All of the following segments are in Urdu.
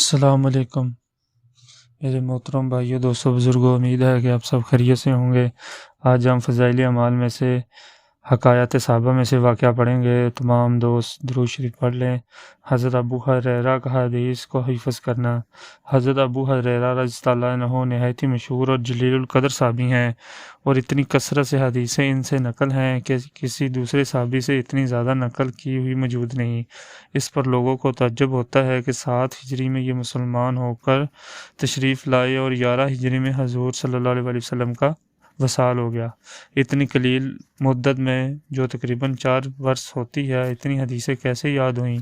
السلام علیکم میرے محترم بھائیو، دوستوں، بزرگوں، امید ہے کہ آپ سب خیریت سے ہوں گے۔ آج ہم فضائل اعمال میں سے حکایات صحابہ میں سے واقعہ پڑھیں گے۔ تمام دوست درود شریف پڑھ لیں۔ حضرت ابو ہریرہ کا حدیث کو حفظ کرنا۔ حضرت ابو ہریرہ رضی اللہ عنہ نہایت ہی مشہور اور جلیل القدر صحابی ہیں، اور اتنی کثرت سے حدیثیں ان سے نقل ہیں کہ کسی دوسرے صحابی سے اتنی زیادہ نقل کی ہوئی موجود نہیں۔ اس پر لوگوں کو تعجب ہوتا ہے کہ 7 ہجری میں یہ مسلمان ہو کر تشریف لائے اور 11 ہجری میں حضور صلی اللہ علیہ وسلم کا وصال ہو گیا۔ اتنی قلیل مدت میں، جو تقریباً 4 برس ہوتی ہے، اتنی حدیثیں کیسے یاد ہوئیں؟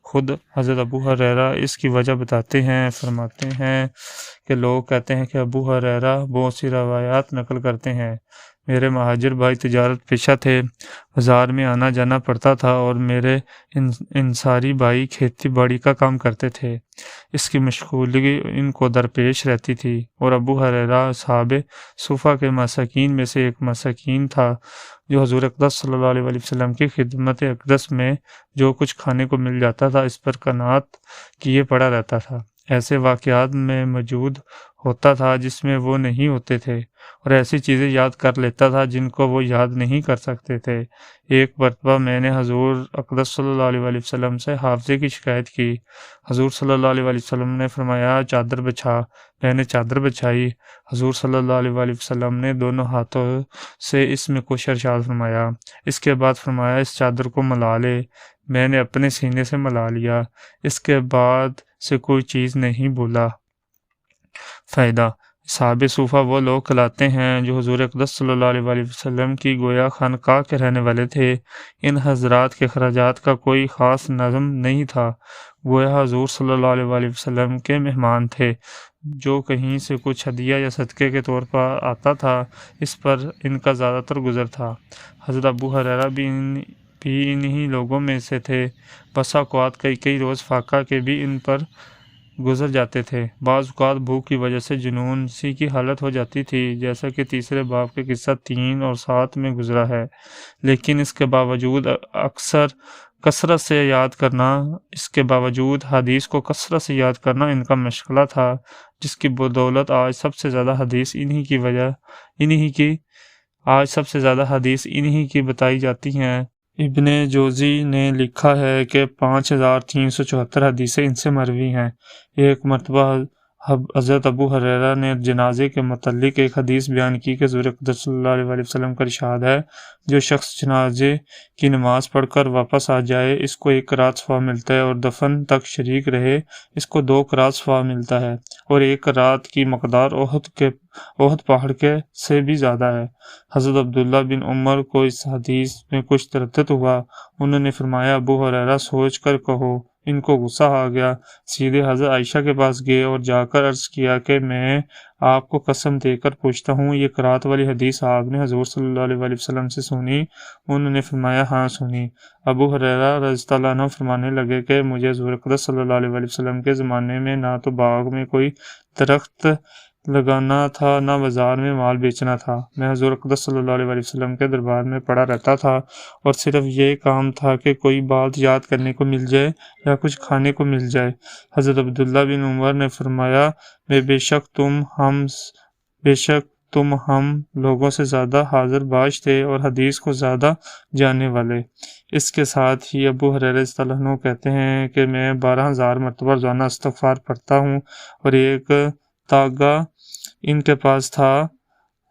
خود حضرت ابو ہریرہ اس کی وجہ بتاتے ہیں۔ فرماتے ہیں کہ لوگ کہتے ہیں کہ ابو ہریرہ بہت سی روایات نقل کرتے ہیں۔ میرے مہاجر بھائی تجارت پیشہ تھے، بازار میں آنا جانا پڑتا تھا، اور میرے انصاری بھائی کھیتی باڑی کا کام کرتے تھے۔ اس کی مشغولی ان کو درپیش رہتی تھی، اور ابو ہریرہ اصحاب صفہ کے مساکین میں سے ایک مساکین تھا، جو حضور اقدس صلی اللہ علیہ وسلم کی خدمت اقدس میں جو کچھ کھانے کو مل جاتا تھا، اس پر قناعت کیے پڑا رہتا تھا۔ ایسے واقعات میں موجود ہوتا تھا جس میں وہ نہیں ہوتے تھے، اور ایسی چیزیں یاد کر لیتا تھا جن کو وہ یاد نہیں کر سکتے تھے۔ ایک مرتبہ میں نے حضور اقدس صلی اللہ علیہ وسلم سے حافظے کی شکایت کی۔ حضور صلی اللہ علیہ وسلم نے فرمایا، چادر بچھا۔ میں نے چادر بچھائی۔ حضور صلی اللہ علیہ وسلم نے دونوں ہاتھوں سے اس میں کچھ ارشاد فرمایا۔ اس کے بعد فرمایا، اس چادر کو ملا لے۔ میں نے اپنے سینے سے ملا لیا۔ اس کے بعد سے کوئی چیز نہیں بولا۔ فائدہ: اصحاب صفہ وہ لوگ کہلاتے ہیں جو حضور اقدس صلی اللہ علیہ وسلم کی گویا خانقاہ کے رہنے والے تھے۔ ان حضرات کے خراجات کا کوئی خاص نظم نہیں تھا، گویا حضور صلی اللہ علیہ وسلم کے مہمان تھے۔ جو کہیں سے کچھ ہدیہ یا صدقے کے طور پر آتا تھا، اس پر ان کا زیادہ تر گزر تھا۔ حضرت ابو ہریرہ بھی انہی لوگوں میں سے تھے۔ بسا اوقات کئی روز فاقہ کے بھی ان پر گزر جاتے تھے۔ بعض اوقات بھوک کی وجہ سے جنون سی کی حالت ہو جاتی تھی، جیسا کہ تیسرے باب کے قصہ 3 اور 7 میں گزرا ہے، لیکن اس کے باوجود حدیث کو کثرت سے یاد کرنا ان کا مشغلہ تھا، جس کی بدولت آج سب سے زیادہ حدیث انہی کی بتائی جاتی ہیں۔ ابن جوزی نے لکھا ہے کہ 5374 حدیثیں ان سے مروی ہیں۔ ایک مرتبہ حضرت ابو ہریرہ نے جنازے کے متعلق ایک حدیث بیان کی کہ حضور اقدس صلی اللہ علیہ وسلم کا ارشاد ہے، جو شخص جنازے کی نماز پڑھ کر واپس آ جائے، اس کو 1 قرات ثواب ملتا ہے، اور دفن تک شریک رہے، اس کو 2 قرات ثواب ملتا ہے، اور 1 قرات کی مقدار احد پہاڑ کے سے بھی زیادہ ہے۔ حضرت عبداللہ بن عمر کو اس حدیث میں کچھ تردد ہوا۔ انہوں نے فرمایا، ابو ہریرہ سوچ کر کہو۔ ان کو غصہ آ گیا، سیدھے حضرت عائشہ کے پاس گئے اور جا کر عرض کیا کہ میں آپ کو قسم دے کر پوچھتا ہوں، یہ قرات والی حدیث آپ نے حضور صلی اللہ علیہ وسلم سے سنی؟ انہوں نے فرمایا، ہاں سنی۔ ابو ہریرہ رضی اللہ عنہ فرمانے لگے کہ مجھے حضور اقدس صلی اللہ علیہ وسلم کے زمانے میں نہ تو باغ میں کوئی درخت لگانا تھا، نہ بازار میں مال بیچنا تھا۔ میں حضور اقدس صلی اللہ علیہ وسلم کے دربار میں پڑا رہتا تھا، اور صرف یہ کام تھا کہ کوئی بات یاد کرنے کو مل جائے یا کچھ کھانے کو مل جائے۔ حضرت عبداللہ بن عمر نے فرمایا، بے شک تم ہم لوگوں سے زیادہ حاضر باش تھے اور حدیث کو زیادہ جاننے والے۔ اس کے ساتھ ہی ابو ہریرہ رضی اللہ عنہ کہتے ہیں کہ میں 12,000 مرتبہ روزانہ استغفار پڑھتا ہوں، اور ایک تاگا ان کے پاس تھا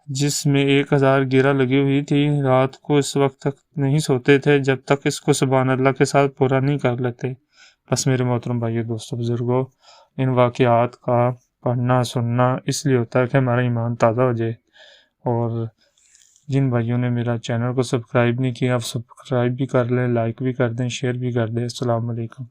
جس میں 1000 گیرہ لگی ہوئی تھی۔ رات کو اس وقت تک نہیں سوتے تھے جب تک اس کو سبحان اللہ کے ساتھ پورا نہیں کر لیتے۔ بس میرے محترم بھائیو، دوستوں، بزرگوں، ان واقعات کا پڑھنا سننا اس لیے ہوتا ہے کہ ہمارا ایمان تازہ ہو جائے۔ اور جن بھائیوں نے میرا چینل کو سبسکرائب نہیں کیا، آپ سبسکرائب بھی کر لیں، لائک بھی کر دیں، شیئر بھی کر دیں۔ السلام علیکم۔